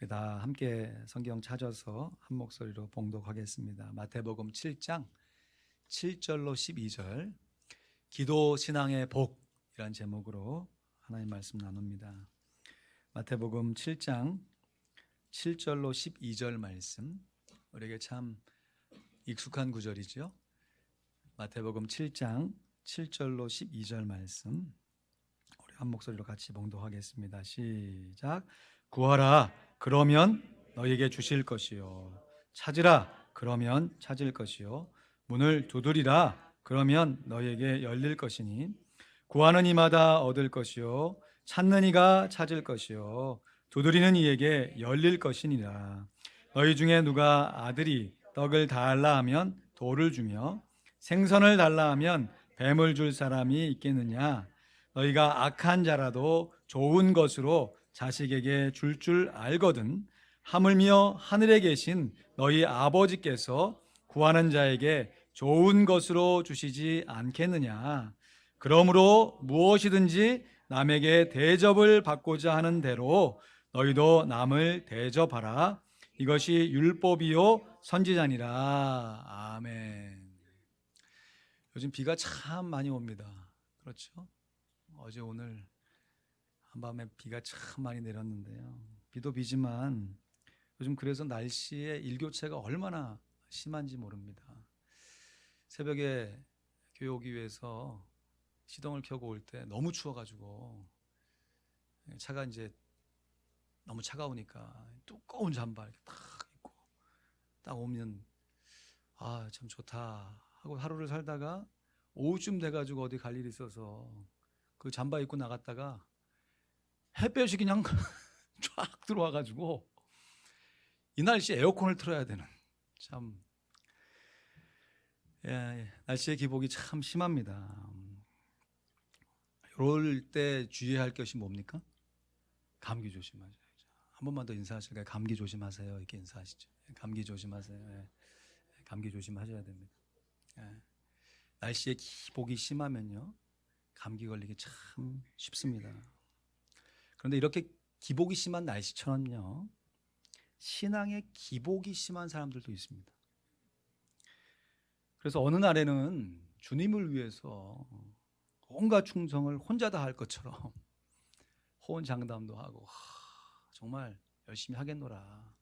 우리 다 함께 성경 찾아서 한 목소리로 봉독하겠습니다. 마태복음 7장 7절로 12절 기도 신앙의 복이란 제목으로 하나님 말씀 나눕니다. 마태복음 7장 7절로 12절 말씀, 우리에게 참 익숙한 구절이죠. 마태복음 7장 7절로 12절 말씀, 우리 한 목소리로 같이 봉독하겠습니다. 시작. 구하라, 그러면 너에게 주실 것이요. 찾으라, 그러면 찾을 것이요. 문을 두드리라, 그러면 너에게 열릴 것이니 구하는 이마다 얻을 것이요, 찾는 이가 찾을 것이요, 두드리는 이에게 열릴 것이니라. 너희 중에 누가 아들이 떡을 달라 하면 돌을 주며 생선을 달라 하면 뱀을 줄 사람이 있겠느냐? 너희가 악한 자라도 좋은 것으로 자식에게 줄 알거든 하물며 하늘에 계신 너희 아버지께서 구하는 자에게 좋은 것으로 주시지 않겠느냐? 그러므로 무엇이든지 남에게 대접을 받고자 하는 대로 너희도 남을 대접하라. 이것이 율법이요 선지자니라. 아멘. 요즘 비가 참 많이 옵니다. 그렇죠? 어제 오늘 한밤에 비가 참 많이 내렸는데요. 비도 비지만 요즘 그래서 날씨의 일교차가 얼마나 심한지 모릅니다. 새벽에 교회 오기 위해서 시동을 켜고 올 때 너무 추워가지고 차가 이제 너무 차가우니까 두꺼운 잠바 이렇게 딱 입고 딱 오면 아, 참 좋다 하고 하루를 살다가 오후쯤 돼가지고 어디 갈 일이 있어서 그 잠바 입고 나갔다가 햇볕이 그냥 쫙 들어와가지고 이 날씨에 에어컨을 틀어야 되는, 참 날씨의 기복이 참 심합니다. 이럴 때 주의해야 할 것이 뭡니까? 감기 조심하셔야죠. 한 번만 더 인사하실까요? 감기 조심하세요. 이렇게 인사하시죠. 감기 조심하세요. 감기 조심하셔야 됩니다. 날씨의 기복이 심하면요, 감기 걸리기 참 쉽습니다. 그런데 이렇게 기복이 심한 날씨처럼요, 신앙의 기복이 심한 사람들도 있습니다. 그래서 어느 날에는 주님을 위해서 온갖 충성을 혼자 다 할 것처럼 호언장담도 하고 정말 열심히 하겠노라.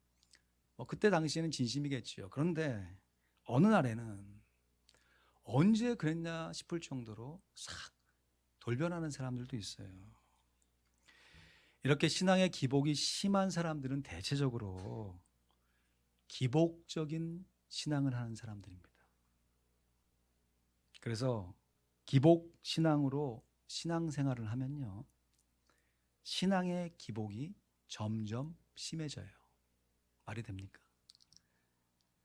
그때 당시에는 진심이겠지요. 그런데 어느 날에는 언제 그랬냐 싶을 정도로 싹 돌변하는 사람들도 있어요. 이렇게 신앙의 기복이 심한 사람들은 대체적으로 기복적인 신앙을 하는 사람들입니다. 그래서 기복 신앙으로 신앙생활을 하면요, 신앙의 기복이 점점 심해져요. 말이 됩니까?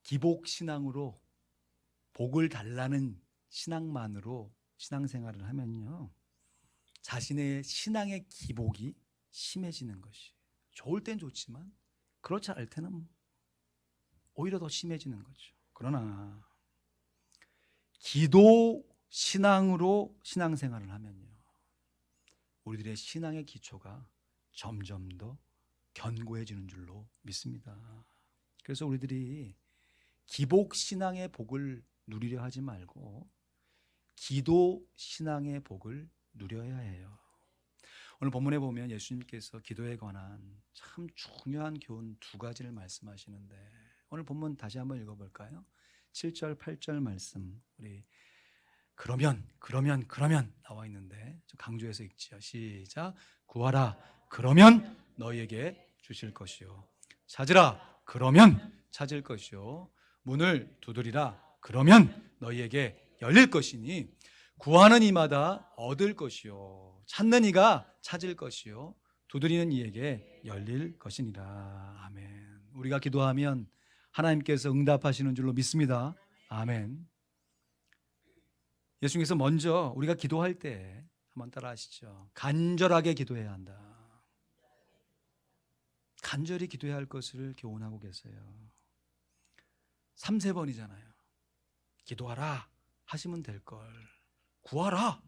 기복 신앙으로 복을 달라는 신앙만으로 신앙생활을 하면요, 자신의 신앙의 기복이 심해지는 것이, 좋을 땐 좋지만 그렇지 않을 때는 오히려 더 심해지는 거죠. 그러나 기도 신앙으로 신앙생활을 하면요, 우리들의 신앙의 기초가 점점 더 견고해지는 줄로 믿습니다. 그래서 우리들이 기복 신앙의 복을 누리려 하지 말고 기도 신앙의 복을 누려야 해요. 오늘 본문에 보면 예수님께서 기도에 관한 참 중요한 교훈 두 가지를 말씀하시는데, 오늘 본문 다시 한번 읽어볼까요? 7절 8절 말씀, 우리 그러면 나와 있는데 좀 강조해서 읽지요. 시작. 구하라, 그러면 너희에게 주실 것이요. 찾으라, 그러면 찾을 것이요. 문을 두드리라, 그러면 너희에게 열릴 것이니 구하는 이마다 얻을 것이요, 찾는 이가 찾을 것이요, 두드리는 이에게 열릴 것이니라. 아멘. 우리가 기도하면 하나님께서 응답하시는 줄로 믿습니다. 아멘. 예수님께서 먼저 우리가 기도할 때 한번 따라 하시죠. 간절하게 기도해야 한다. 간절히 기도해야 할 것을 교훈하고 계세요. 3-4번이잖아요. 기도하라 하시면 될걸. 구하라,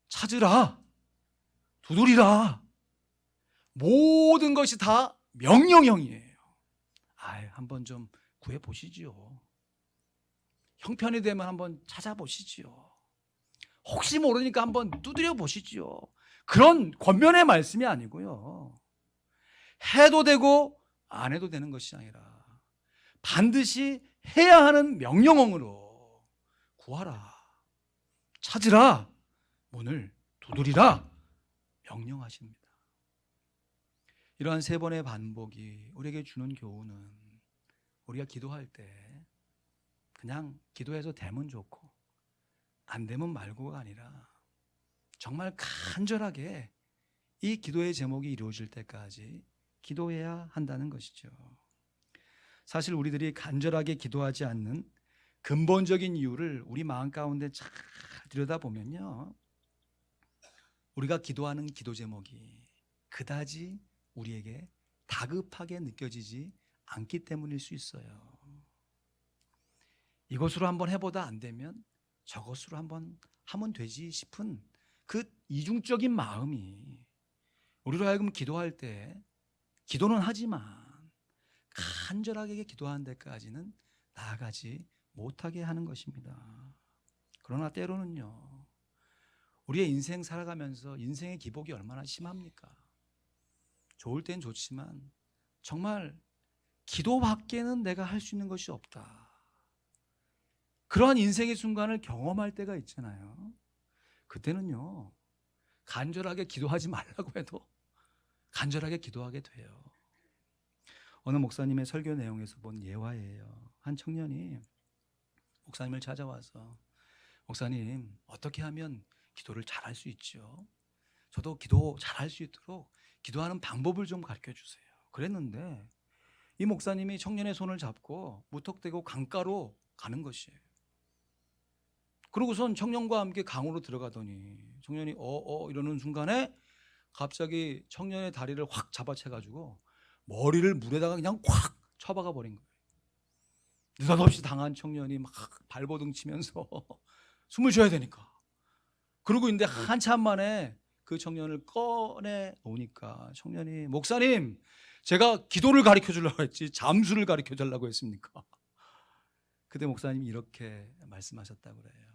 찾으라, 두드리라, 모든 것이 다 명령형이에요. 한번 좀 구해보시지요. 형편이 되면 한번 찾아보시지요. 혹시 모르니까 한번 두드려 보시지요. 그런 권면의 말씀이 아니고요. 해도 되고 안 해도 되는 것이 아니라 반드시 해야 하는 명령형으로 구하라, 찾으라, 문을 두드리라 명령하십니다. 이러한 세 번의 반복이 우리에게 주는 교훈은 우리가 기도할 때 그냥 기도해서 되면 좋고 안 되면 말고가 아니라 정말 간절하게 이 기도의 제목이 이루어질 때까지 기도해야 한다는 것이죠. 사실 우리들이 간절하게 기도하지 않는 근본적인 이유를 우리 마음 가운데 잘 들여다보면요, 우리가 기도하는 기도 제목이 그다지 우리에게 다급하게 느껴지지 않기 때문일 수 있어요. 이것으로 한번 해보다 안 되면 저것으로 한번 하면 되지 싶은 그 이중적인 마음이 우리로 하여금 기도할 때 기도는 하지만 간절하게 기도하는 데까지는 나아가지 못하게 하는 것입니다. 그러나 때로는요, 우리의 인생 살아가면서 인생의 기복이 얼마나 심합니까? 좋을 땐 좋지만 정말 기도밖에는 내가 할 수 있는 것이 없다. 그러한 인생의 순간을 경험할 때가 있잖아요. 그때는요, 간절하게 기도하지 말라고 해도 간절하게 기도하게 돼요. 어느 목사님의 설교 내용에서 본 예화예요. 한 청년이 목사님을 찾아와서, 목사님, 어떻게 하면 기도를 잘할 수 있죠? 저도 기도 잘할 수 있도록 기도하는 방법을 좀 가르쳐 주세요. 그랬는데 이 목사님이 청년의 손을 잡고 무턱대고 강가로 가는 것이에요. 그러고선 청년과 함께 강으로 들어가더니 청년이 이러는 순간에 갑자기 청년의 다리를 확 잡아채가지고 머리를 물에다가 그냥 확 쳐박아 버린 거예요. 느닷없이 당한 청년이 막 발버둥 치면서 숨을 쉬어야 되니까. 그러고 있는데 한참 만에 그 청년을 꺼내 놓으니까 청년이, 목사님, 제가 기도를 가르쳐 주려고 했지 잠수를 가르쳐 달라고 했습니까? 그때 목사님이 이렇게 말씀하셨다고 그래요.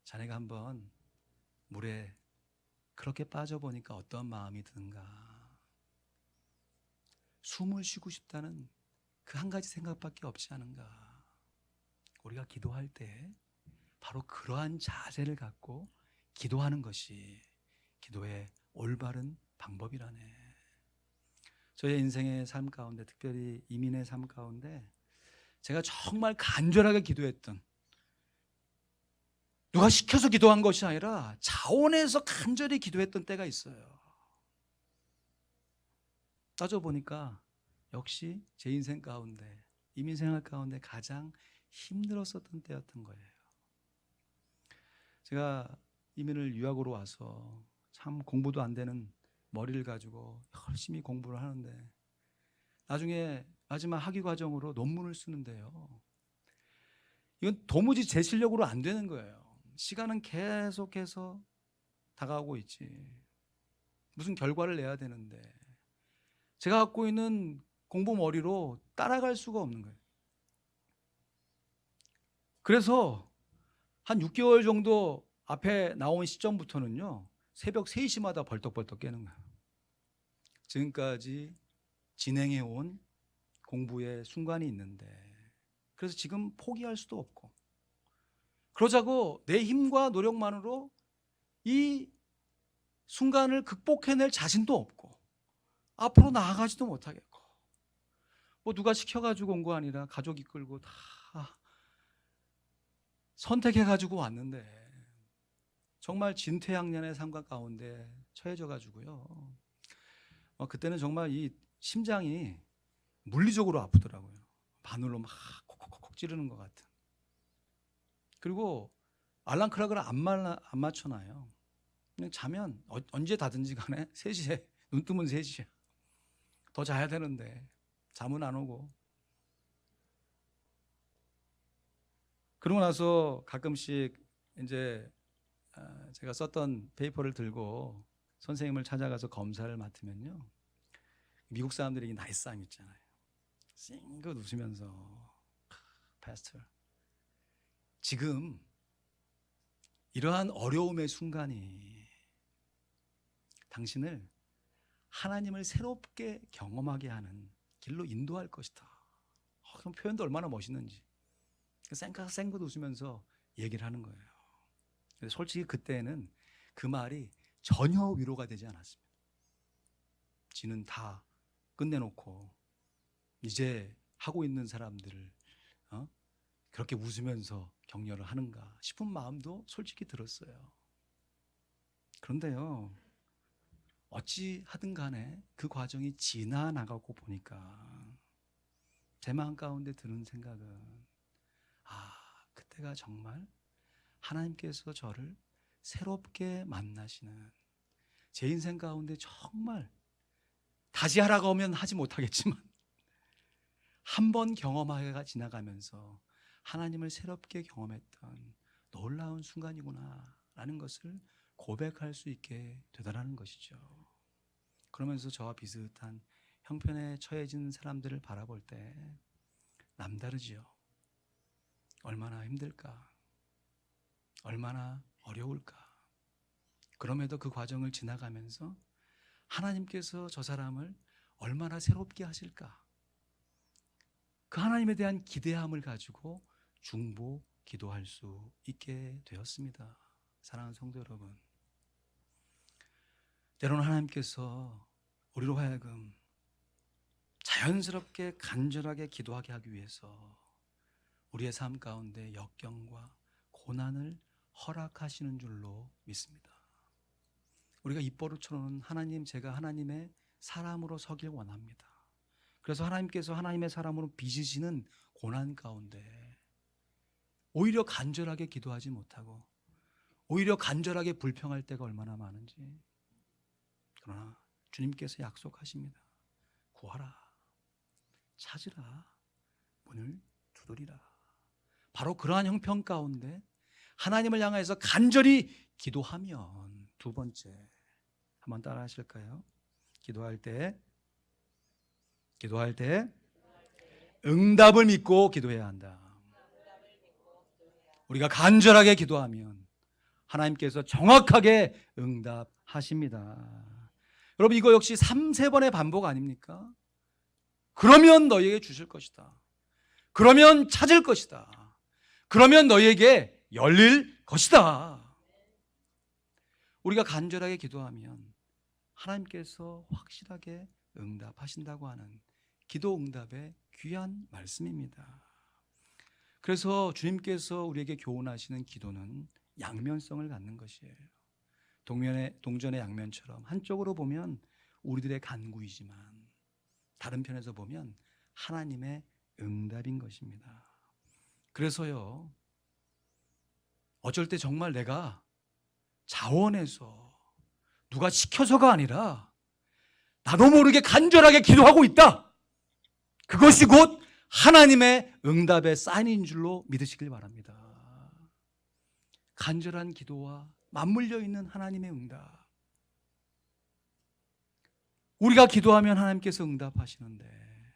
자네가 한번 물에 그렇게 빠져보니까 어떤 마음이 드는가? 숨을 쉬고 싶다는 그 한 가지 생각밖에 없지 않은가? 우리가 기도할 때 바로 그러한 자세를 갖고 기도하는 것이 기도의 올바른 방법이라네. 저의 인생의 삶 가운데, 특별히 이민의 삶 가운데 제가 정말 간절하게 기도했던, 누가 시켜서 기도한 것이 아니라 자원해서 간절히 기도했던 때가 있어요. 따져보니까 역시 제 인생 가운데, 이민 생활 가운데 가장 힘들었었던 때였던 거예요. 제가 이민을 유학으로 와서 참 공부도 안 되는 머리를 가지고 열심히 공부를 하는데 나중에 마지막 학위 과정으로 논문을 쓰는데요, 이건 도무지 제 실력으로 안 되는 거예요. 시간은 계속해서 다가오고 있지. 무슨 결과를 내야 되는데 제가 갖고 있는 공부 머리로 따라갈 수가 없는 거예요. 그래서 한 6개월 정도 앞에 나온 시점부터는요, 새벽 3시마다 벌떡벌떡 깨는 거예요. 지금까지 진행해온 공부의 순간이 있는데, 그래서 지금 포기할 수도 없고, 그러자고 내 힘과 노력만으로 이 순간을 극복해낼 자신도 없고 앞으로 나아가지도 못하겠고, 뭐 누가 시켜가지고 온 거 아니라 가족 이끌고 다 선택해가지고 왔는데 정말 진퇴양난의 삶과 가운데 처해져가지고요, 그때는 정말 이 심장이 물리적으로 아프더라고요. 바늘로 막 콕콕콕 찌르는 것 같은. 그리고 알람클락을 안 맞춰놔요. 그냥 자면 언제 다든지 간에 3시에, 눈 뜨면 3시야. 더 자야 되는데 잠은 안 오고. 그러고 나서 가끔씩 이제 제가 썼던 페이퍼를 들고 선생님을 찾아가서 검사를 맡으면요, 미국 사람들에게 나이스함 있잖아요. 싱긋 웃으면서 파스터, 지금 이러한 어려움의 순간이 당신을 하나님을 새롭게 경험하게 하는 길로 인도할 것이다. 그럼 표현도 얼마나 멋있는지 쌩긋 웃으면서 얘기를 하는 거예요. 근데 솔직히 그때는 그 말이 전혀 위로가 되지 않았습니다. 지는 다 끝내놓고 이제 하고 있는 사람들을 그렇게 웃으면서 격려를 하는가 싶은 마음도 솔직히 들었어요. 그런데요, 어찌 하든 간에 그 과정이 지나나가고 보니까 제 마음 가운데 드는 생각은, 그때가 정말 하나님께서 저를 새롭게 만나시는, 제 인생 가운데 정말 다시 하라고 하면 하지 못하겠지만 한 번 경험하기가 지나가면서 하나님을 새롭게 경험했던 놀라운 순간이구나 라는 것을 고백할 수 있게 되더라는 것이죠. 그러면서 저와 비슷한 형편에 처해진 사람들을 바라볼 때 남다르지요. 얼마나 힘들까, 얼마나 어려울까. 그럼에도 그 과정을 지나가면서 하나님께서 저 사람을 얼마나 새롭게 하실까, 그 하나님에 대한 기대함을 가지고 중보 기도할 수 있게 되었습니다. 사랑하는 성도 여러분, 때로는 하나님께서 우리로 하여금 자연스럽게 간절하게 기도하게 하기 위해서 우리의 삶 가운데 역경과 고난을 허락하시는 줄로 믿습니다. 우리가 입버릇처럼 하나님, 제가 하나님의 사람으로 서길 원합니다. 그래서 하나님께서 하나님의 사람으로 빚으시는 고난 가운데 오히려 간절하게 기도하지 못하고 오히려 간절하게 불평할 때가 얼마나 많은지. 그러나 주님께서 약속하십니다. 구하라, 찾으라, 문을 두드리라. 바로 그러한 형편 가운데 하나님을 향해서 간절히 기도하면, 두 번째, 한번 따라 하실까요? 기도할 때 응답을 믿고 기도해야 한다. 우리가 간절하게 기도하면 하나님께서 정확하게 응답하십니다. 여러분, 이거 역시 3-4번의 반복 아닙니까? 그러면 너희에게 주실 것이다. 그러면 찾을 것이다. 그러면 너희에게 열릴 것이다. 우리가 간절하게 기도하면 하나님께서 확실하게 응답하신다고 하는 기도 응답의 귀한 말씀입니다. 그래서 주님께서 우리에게 교훈하시는 기도는 양면성을 갖는 것이에요. 동전의 양면처럼 한쪽으로 보면 우리들의 간구이지만 다른 편에서 보면 하나님의 응답인 것입니다. 그래서요, 어쩔 때 정말 내가 자원해서 누가 시켜서가 아니라 나도 모르게 간절하게 기도하고 있다. 그것이 곧 하나님의 응답의 사인인 줄로 믿으시길 바랍니다. 간절한 기도와 맞물려 있는 하나님의 응답. 우리가 기도하면 하나님께서 응답하시는데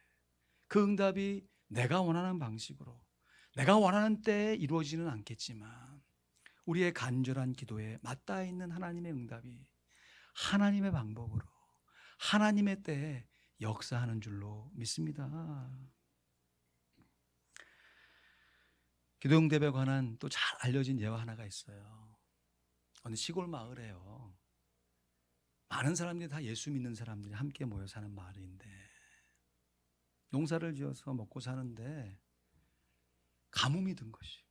그 응답이 내가 원하는 방식으로, 내가 원하는 때에 이루어지는 않겠지만 우리의 간절한 기도에 맞닿아 있는 하나님의 응답이 하나님의 방법으로, 하나님의 때에 역사하는 줄로 믿습니다. 기도 응답에 관한 또 잘 알려진 예화 하나가 있어요. 어느 시골 마을에요, 많은 사람들이 다 예수 믿는 사람들이 함께 모여 사는 마을인데 농사를 지어서 먹고 사는데 가뭄이 든 것이.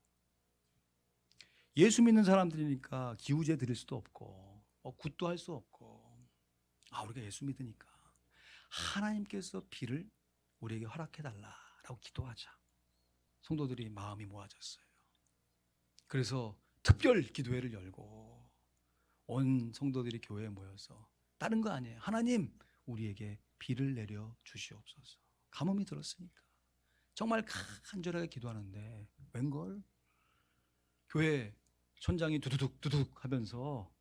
예수 믿는 사람들이니까 기우제 드릴 수도 없고 굿도 할 수 없고, 우리가 예수 믿으니까 하나님께서 비를 우리에게 허락해달라라고 기도하자. 성도들이 마음이 모아졌어요. 그래서 특별 기도회를 열고 온 성도들이 교회에 모여서, 다른 거 아니에요, 하나님 우리에게 비를 내려 주시옵소서. 가뭄이 들었으니까 정말 간절하게 기도하는데 웬걸 교회 천장이 두두둑 하면서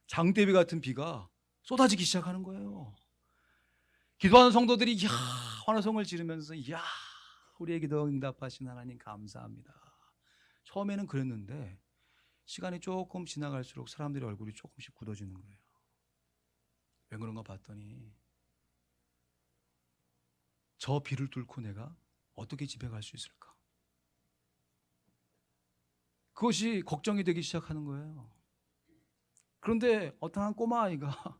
장대비 같은 비가 쏟아지기 시작하는 거예요. 기도하는 성도들이 이야 환호성을 지르면서 이야 우리의 기도 응답하신 하나님 감사합니다. 처음에는 그랬는데 시간이 조금 지나갈수록 사람들의 얼굴이 조금씩 굳어지는 거예요. 왜 그런가 봤더니 저 비를 뚫고 내가 어떻게 집에 갈 수 있을까? 그것이 걱정이 되기 시작하는 거예요. 그런데 어떤 한 꼬마아이가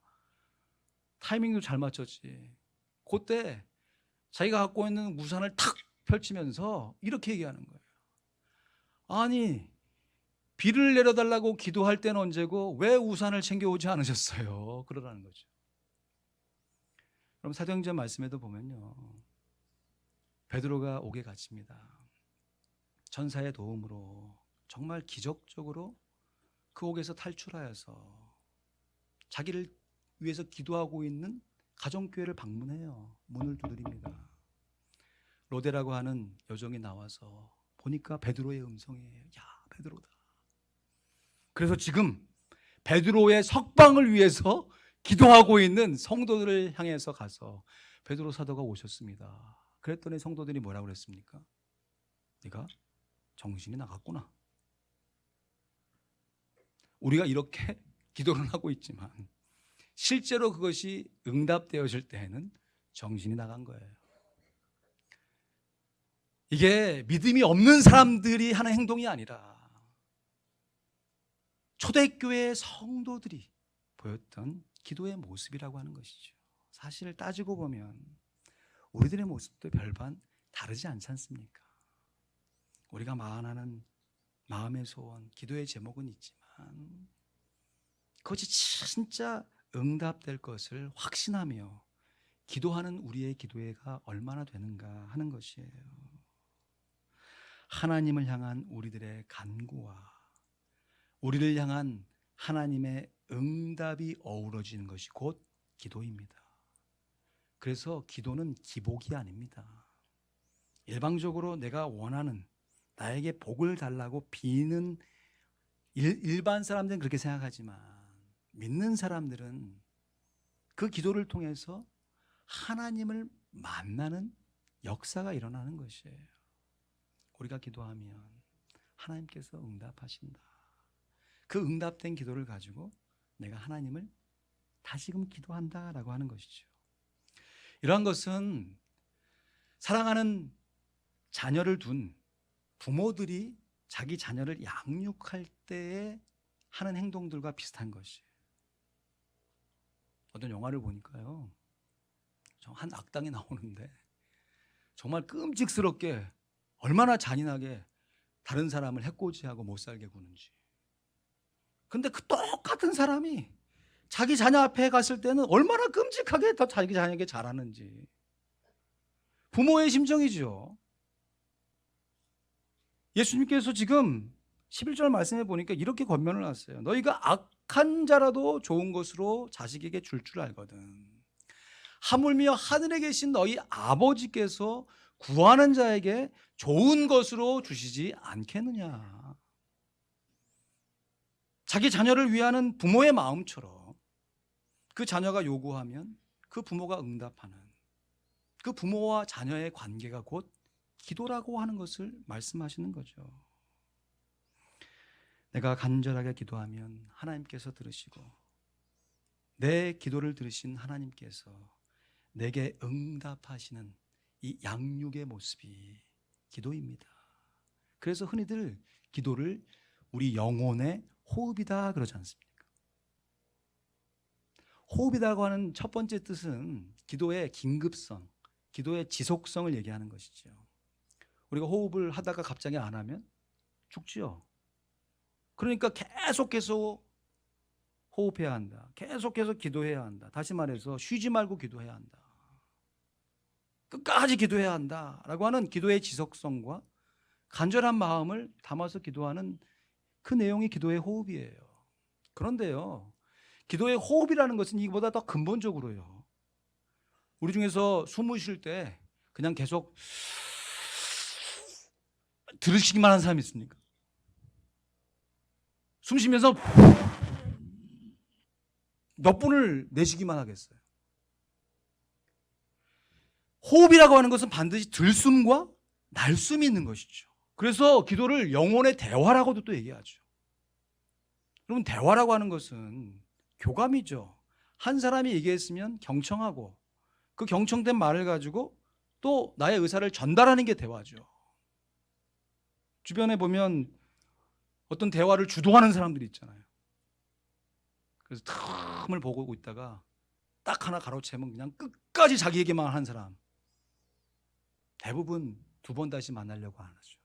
타이밍도 잘 맞췄지. 그때 자기가 갖고 있는 우산을 탁 펼치면서 이렇게 얘기하는 거예요. 아니 비를 내려달라고 기도할 때는 언제고 왜 우산을 챙겨오지 않으셨어요? 그러라는 거죠. 그럼 사도행전 말씀에도 보면요, 베드로가 옥에 갇힙니다. 전사의 도움으로 정말 기적적으로 그 옥에서 탈출하여서 자기를 위해서 기도하고 있는 가정교회를 방문해요. 문을 두드립니다. 로데라고 하는 여종이 나와서 보니까 베드로의 음성이에요. 야, 베드로다. 그래서 지금 베드로의 석방을 위해서 기도하고 있는 성도들을 향해서 가서 베드로 사도가 오셨습니다. 그랬더니 성도들이 뭐라고 그랬습니까? 네가 정신이 나갔구나. 우리가 이렇게 기도를 하고 있지만 실제로 그것이 응답되어질 때에는 정신이 나간 거예요. 이게 믿음이 없는 사람들이 하는 행동이 아니라 초대교회 성도들이 보였던 기도의 모습이라고 하는 것이죠. 사실 따지고 보면 우리들의 모습도 별반 다르지 않지 않습니까? 우리가 마흔하는 마음의 소원, 기도의 제목은 있지만 그것이 진짜 응답될 것을 확신하며 기도하는 우리의 기도회가 얼마나 되는가 하는 것이에요. 하나님을 향한 우리들의 간구와 우리를 향한 하나님의 응답이 어우러지는 것이 곧 기도입니다. 그래서 기도는 기복이 아닙니다. 일방적으로 내가 원하는 나에게 복을 달라고 비는 일반 사람들은 그렇게 생각하지만 믿는 사람들은 그 기도를 통해서 하나님을 만나는 역사가 일어나는 것이에요. 우리가 기도하면 하나님께서 응답하신다. 그 응답된 기도를 가지고 내가 하나님을 다시금 기도한다라고 하는 것이죠. 이러한 것은 사랑하는 자녀를 둔 부모들이 자기 자녀를 양육할 때에 하는 행동들과 비슷한 것이에요. 어떤 영화를 보니까요, 한 악당이 나오는데 정말 끔찍스럽게 얼마나 잔인하게 다른 사람을 해코지하고 못 살게 구는지. 근데 그 똑같은 사람이 자기 자녀 앞에 갔을 때는 얼마나 끔찍하게 더 자기 자녀에게 잘하는지. 부모의 심정이죠. 예수님께서 지금 11절 말씀해 보니까 이렇게 권면을 하세요. 너희가 악한 자라도 좋은 것으로 자식에게 줄 알거든. 하물며 하늘에 계신 너희 아버지께서 구하는 자에게 좋은 것으로 주시지 않겠느냐. 자기 자녀를 위하는 부모의 마음처럼 그 자녀가 요구하면 그 부모가 응답하는 그 부모와 자녀의 관계가 곧 기도라고 하는 것을 말씀하시는 거죠. 내가 간절하게 기도하면 하나님께서 들으시고 내 기도를 들으신 하나님께서 내게 응답하시는 이 양육의 모습이 기도입니다. 그래서 흔히들 기도를 우리 영혼의 호흡이다 그러지 않습니까? 호흡이라고 하는 첫 번째 뜻은 기도의 긴급성, 기도의 지속성을 얘기하는 것이죠. 우리가 호흡을 하다가 갑자기 안 하면 죽지요. 그러니까 계속해서 호흡해야 한다. 계속해서 기도해야 한다. 다시 말해서 쉬지 말고 기도해야 한다. 끝까지 기도해야 한다라고 하는 기도의 지속성과 간절한 마음을 담아서 기도하는 그 내용이 기도의 호흡이에요. 그런데요, 기도의 호흡이라는 것은 이보다 더 근본적으로요, 우리 중에서 숨을 쉴 때 그냥 계속 들으시기만 하는 사람이 있습니까? 숨 쉬면서 몇 분을 내쉬기만 하겠어요? 호흡이라고 하는 것은 반드시 들숨과 날숨이 있는 것이죠. 그래서 기도를 영혼의 대화라고도 또 얘기하죠. 여러분, 대화라고 하는 것은 교감이죠. 한 사람이 얘기했으면 경청하고 그 경청된 말을 가지고 또 나의 의사를 전달하는 게 대화죠. 주변에 보면 어떤 대화를 주도하는 사람들이 있잖아요. 그래서 틈을 보고 있다가 딱 하나 가로채면 그냥 끝까지 자기 얘기만 한 사람, 대부분 두 번 다시 만나려고 안 하죠.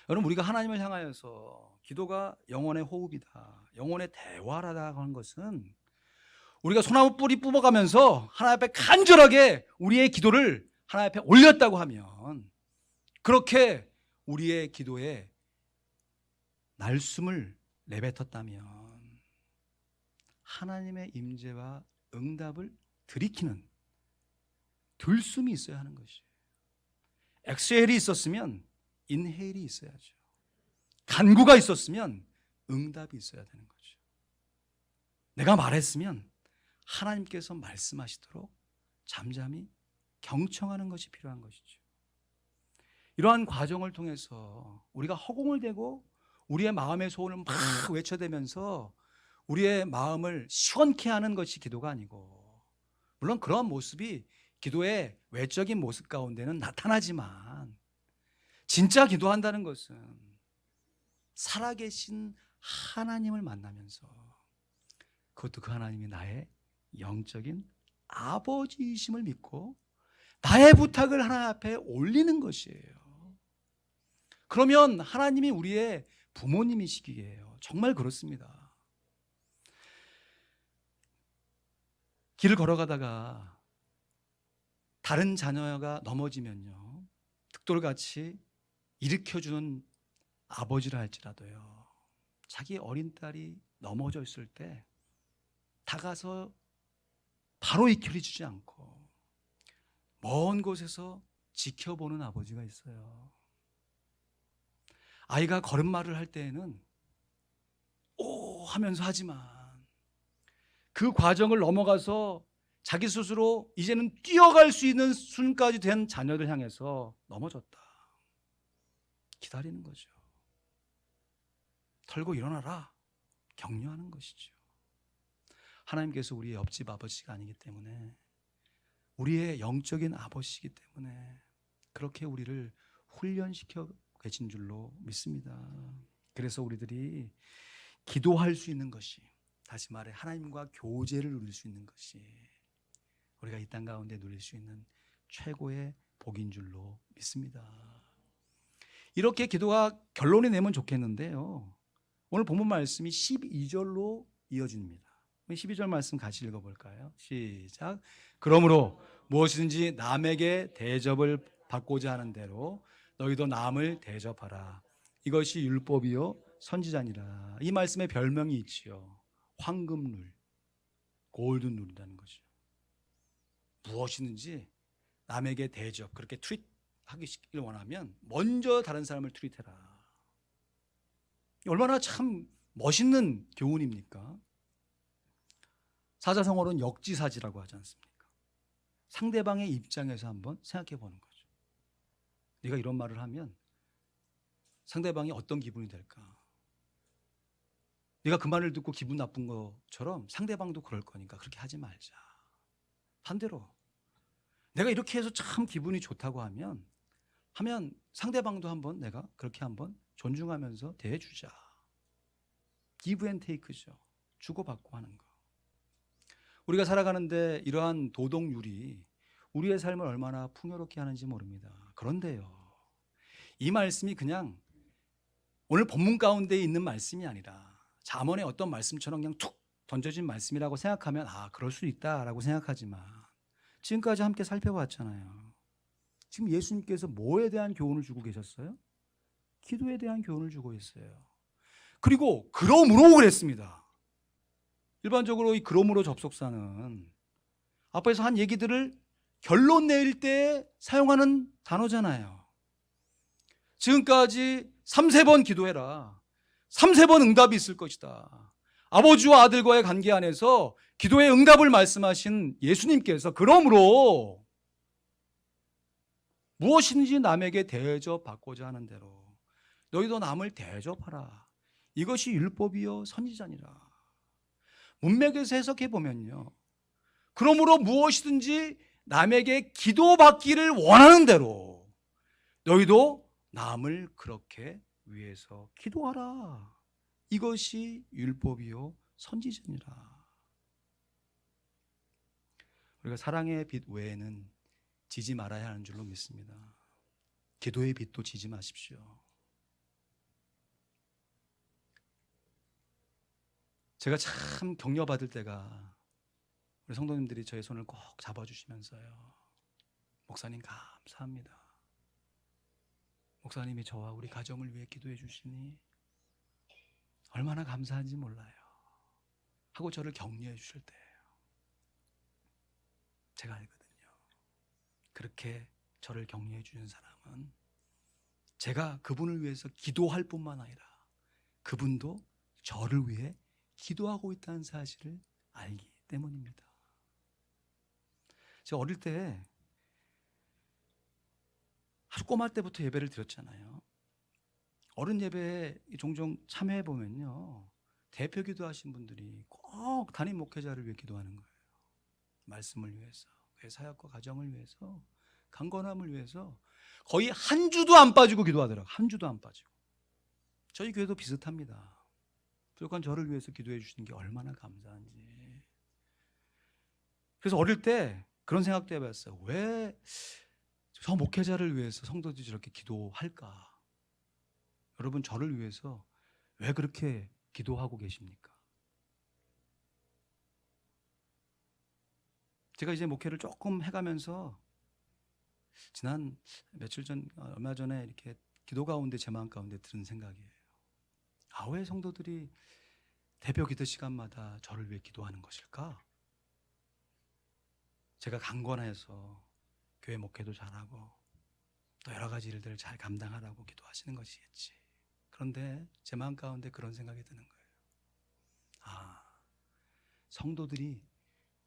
여러분, 우리가 하나님을 향하여서 기도가 영혼의 호흡이다, 영혼의 대화라고 하는 것은 우리가 소나무 뿌리 뽑아가면서 하나님 앞에 간절하게 우리의 기도를 하나님 앞에 올렸다고 하면, 그렇게 우리의 기도에 날숨을 내뱉었다면 하나님의 임재와 응답을 들이키는 들숨이 있어야 하는 것이에요. 엑스헬이 있었으면 인헬이 있어야죠. 간구가 있었으면 응답이 있어야 되는 거죠. 내가 말했으면 하나님께서 말씀하시도록 잠잠히 경청하는 것이 필요한 것이죠. 이러한 과정을 통해서 우리가 허공을 대고 우리의 마음의 소원을 막 외쳐대면서 우리의 마음을 시원케 하는 것이 기도가 아니고, 물론 그러한 모습이 기도의 외적인 모습 가운데는 나타나지만, 진짜 기도한다는 것은 살아계신 하나님을 만나면서, 그것도 그 하나님이 나의 영적인 아버지이심을 믿고 나의 부탁을 하나님 앞에 올리는 것이에요. 그러면 하나님이 우리의 부모님이시기에요. 정말 그렇습니다. 길을 걸어가다가 다른 자녀가 넘어지면요, 득돌같이 일으켜주는 아버지라 할지라도요, 자기 어린 딸이 넘어져 있을 때 다가서 바로 일으켜주지 않고 먼 곳에서 지켜보는 아버지가 있어요. 아이가 걸음마를 할 때에는 오 하면서 하지만 그 과정을 넘어가서 자기 스스로 이제는 뛰어갈 수 있는 순까지 된 자녀를 향해서 넘어졌다, 기다리는 거죠. 털고 일어나라, 격려하는 것이죠. 하나님께서 우리의 옆집 아버지가 아니기 때문에, 우리의 영적인 아버지이기 때문에 그렇게 우리를 훈련시켜 계신 줄로 믿습니다. 그래서 우리들이 기도할 수 있는 것이, 다시 말해 하나님과 교제를 누릴 수 있는 것이 우리가 이 땅 가운데 누릴 수 있는 최고의 복인 줄로 믿습니다. 이렇게 기도가 결론이 내면 좋겠는데요, 오늘 본문 말씀이 12절로 이어집니다. 12절 말씀 같이 읽어볼까요? 시작. 그러므로 무엇이든지 남에게 대접을 받고자 하는 대로 너희도 남을 대접하라. 이것이 율법이요 선지자니라. 이 말씀에 별명이 있지요. 황금룰, 골든룰이라는 거죠. 무엇이든지 남에게 대접, 그렇게 트윗하기를 원하면 먼저 다른 사람을 트윗해라. 얼마나 참 멋있는 교훈입니까? 사자성어로는 역지사지라고 하지 않습니까? 상대방의 입장에서 한번 생각해 보는 거죠. 네가 이런 말을 하면 상대방이 어떤 기분이 될까? 네가 그 말을 듣고 기분 나쁜 것처럼 상대방도 그럴 거니까 그렇게 하지 말자. 반대로 내가 이렇게 해서 참 기분이 좋다고 하면 상대방도 한번 내가 그렇게 한번 존중하면서 대해주자. 기브 앤 테이크죠. 주고받고 하는 거. 우리가 살아가는데 이러한 도덕률이 우리의 삶을 얼마나 풍요롭게 하는지 모릅니다. 그런데요, 이 말씀이 그냥 오늘 본문 가운데 있는 말씀이 아니라 잠언의 어떤 말씀처럼 그냥 툭 던져진 말씀이라고 생각하면 그럴 수 있다라고 생각하지만, 지금까지 함께 살펴봤잖아요. 지금 예수님께서 뭐에 대한 교훈을 주고 계셨어요? 기도에 대한 교훈을 주고 있어요. 그리고 그러므로 그랬습니다. 일반적으로 이 그러므로 접속사는 앞에서 한 얘기들을 결론 내릴 때 사용하는 단어잖아요. 지금까지 3-4번 기도해라, 3-4번 응답이 있을 것이다, 아버지와 아들과의 관계 안에서 기도의 응답을 말씀하신 예수님께서 그러므로 무엇이든지 남에게 대접받고자 하는 대로 너희도 남을 대접하라. 이것이 율법이요 선지자니라. 문맥에서 해석해 보면요, 그러므로 무엇이든지 남에게 기도받기를 원하는 대로 너희도 남을 그렇게 위해서 기도하라. 이것이 율법이요 선지자니라. 우리가 사랑의 빛 외에는 지지 말아야 하는 줄로 믿습니다. 기도의 빛도 지지 마십시오. 제가 참 격려받을 때가 우리 성도님들이 저의 손을 꼭 잡아주시면서요, 목사님 감사합니다. 목사님이 저와 우리 가정을 위해 기도해 주시니 얼마나 감사한지 몰라요 하고 저를 격려해 주실 때예요. 제가 알거든요. 그렇게 저를 격려해 주는 사람은 제가 그분을 위해서 기도할 뿐만 아니라 그분도 저를 위해 기도하고 있다는 사실을 알기 때문입니다. 제가 어릴 때 아주 꼬마 때부터 예배를 드렸잖아요. 어른 예배에 종종 참여해 보면요, 대표 기도하신 분들이 꼭 담임 목회자를 위해 기도하는 거예요. 말씀을 위해서, 그의 사역과 가정을 위해서, 강건함을 위해서 거의 한 주도 안 빠지고 기도하더라고요. 한 주도 안 빠지고. 저희 교회도 비슷합니다. 무조건 저를 위해서 기도해 주시는 게 얼마나 감사한지. 그래서 어릴 때 그런 생각도 해봤어요. 왜 저 목회자를 위해서 성도들이 저렇게 기도할까? 여러분, 저를 위해서 왜 그렇게 기도하고 계십니까? 제가 이제 목회를 조금 해가면서 지난 며칠 전, 얼마 전에 이렇게 기도 가운데 제 마음 가운데 드는 생각이에요. 왜 성도들이 대표 기도 시간마다 저를 위해 기도하는 것일까? 제가 강건해서 교회 목회도 잘하고 또 여러 가지 일들을 잘 감당하라고 기도하시는 것이겠지. 그런데 제 마음 가운데 그런 생각이 드는 거예요. 성도들이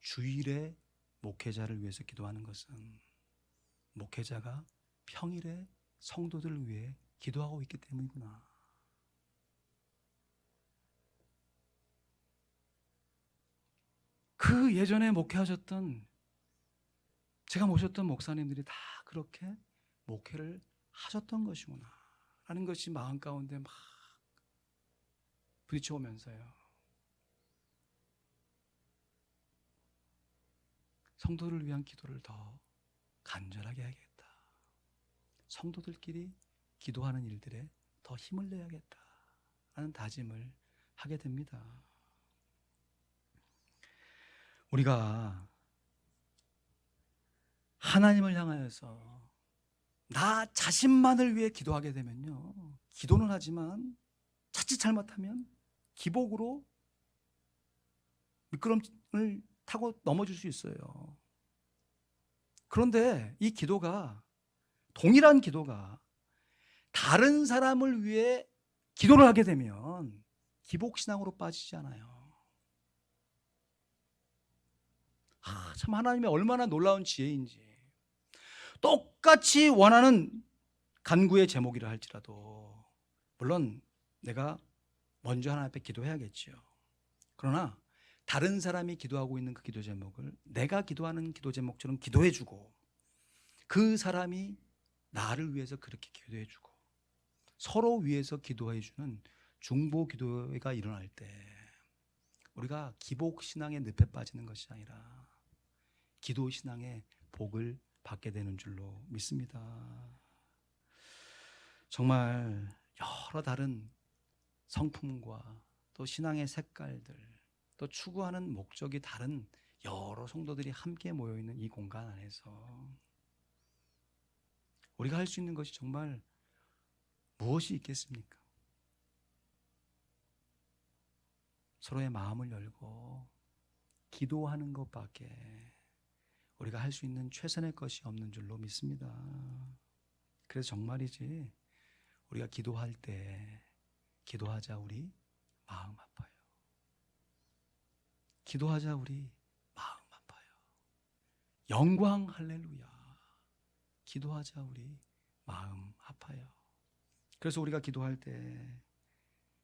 주일에 목회자를 위해서 기도하는 것은 목회자가 평일에 성도들을 위해 기도하고 있기 때문이구나. 그 예전에 목회하셨던, 제가 모셨던 목사님들이 다 그렇게 목회를 하셨던 것이구나 라는 것이 마음 가운데 막 부딪혀오면서요, 성도를 위한 기도를 더 간절하게 해야겠다. 성도들끼리 기도하는 일들에 더 힘을 내야겠다 라는 다짐을 하게 됩니다. 우리가 하나님을 향하여서 나 자신만을 위해 기도하게 되면요, 기도는 하지만 자칫 잘못하면 기복으로 미끄럼을 타고 넘어질 수 있어요. 그런데 이 기도가, 동일한 기도가 다른 사람을 위해 기도를 하게 되면 기복신앙으로 빠지지 않아요. 참 하나님의 얼마나 놀라운 지혜인지. 똑같이 원하는 간구의 제목이라 할지라도 물론 내가 먼저 하나님 앞에 기도해야겠지요. 그러나 다른 사람이 기도하고 있는 그 기도 제목을 내가 기도하는 기도 제목처럼 기도해주고 그 사람이 나를 위해서 그렇게 기도해주고 서로 위해서 기도해주는 중보 기도가 일어날 때 우리가 기복 신앙의 늪에 빠지는 것이 아니라 기도 신앙의 복을 받게 되는 줄로 믿습니다. 정말 여러 다른 성품과 또 신앙의 색깔들, 또 추구하는 목적이 다른 여러 성도들이 함께 모여있는 이 공간 안에서 우리가 할 수 있는 것이 정말 무엇이 있겠습니까? 서로의 마음을 열고 기도하는 것밖에 우리가 할 수 있는 최선의 것이 없는 줄로 믿습니다. 그래서 정말이지 우리가 기도할 때 기도하자 우리 마음 아파요. 기도하자 우리 마음 아파요. 영광 할렐루야. 기도하자 우리 마음 아파요. 그래서 우리가 기도할 때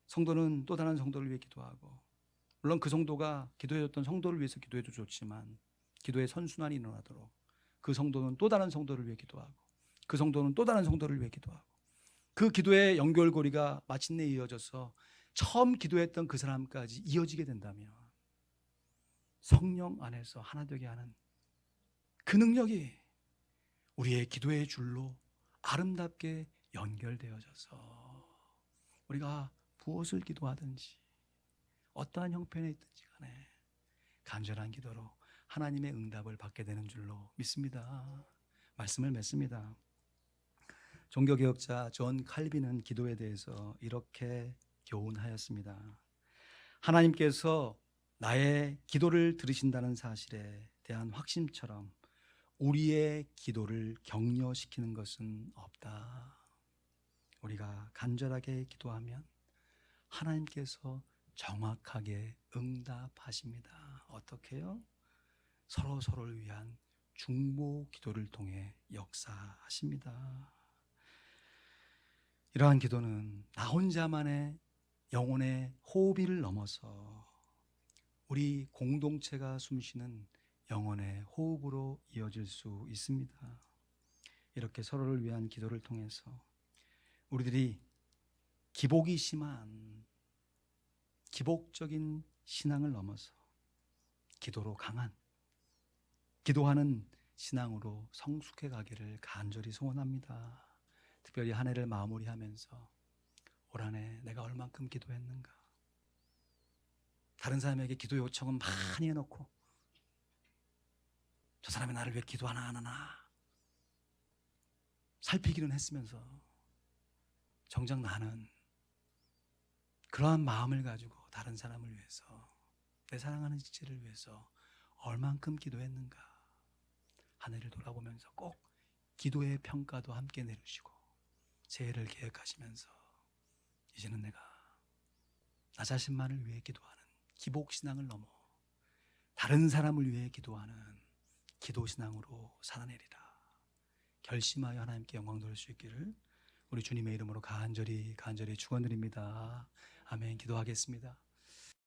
성도는 또 다른 성도를 위해 기도하고, 물론 그 성도가 기도해줬던 성도를 위해서 기도해도 좋지만 기도의 선순환이 일어나도록 그 성도는 또 다른 성도를 위해 기도하고, 그 성도는 또 다른 성도를 위해 기도하고, 그 기도의 연결고리가 마침내 이어져서 처음 기도했던 그 사람까지 이어지게 된다면 성령 안에서 하나 되게 하는 그 능력이 우리의 기도의 줄로 아름답게 연결되어져서 우리가 무엇을 기도하든지 어떠한 형편에 있든지 간에 간절한 기도로 하나님의 응답을 받게 되는 줄로 믿습니다. 말씀을 맺습니다. 종교개혁자 존 칼빈은 기도에 대해서 이렇게 교훈하였습니다. 하나님께서 나의 기도를 들으신다는 사실에 대한 확신처럼 우리의 기도를 격려시키는 것은 없다. 우리가 간절하게 기도하면 하나님께서 정확하게 응답하십니다. 어떻게요? 서로를 위한 중보 기도를 통해 역사하십니다. 이러한 기도는 나 혼자만의 영혼의 호흡을 넘어서 우리 공동체가 숨쉬는 영혼의 호흡으로 이어질 수 있습니다. 이렇게 서로를 위한 기도를 통해서 우리들이 기복이 심한 기복적인 신앙을 넘어서 기도로 강한, 기도하는 신앙으로 성숙해 가기를 간절히 소원합니다. 특별히 한 해를 마무리하면서 올 한 해 내가 얼만큼 기도했는가, 다른 사람에게 기도 요청은 많이 해놓고 저 사람이 나를 왜 기도하나 안 하나 살피기는 했으면서 정작 나는 그러한 마음을 가지고 다른 사람을 위해서, 내 사랑하는 지체를 위해서 얼만큼 기도했는가, 한 해를 돌아보면서 꼭 기도의 평가도 함께 내려주시고 새해를 계획하시면서 이제는 내가 나 자신만을 위해 기도하는 기복신앙을 넘어 다른 사람을 위해 기도하는 기도신앙으로 살아내리라 결심하여 하나님께 영광 돌릴 수 있기를 우리 주님의 이름으로 간절히 축원드립니다. 아멘. 기도하겠습니다.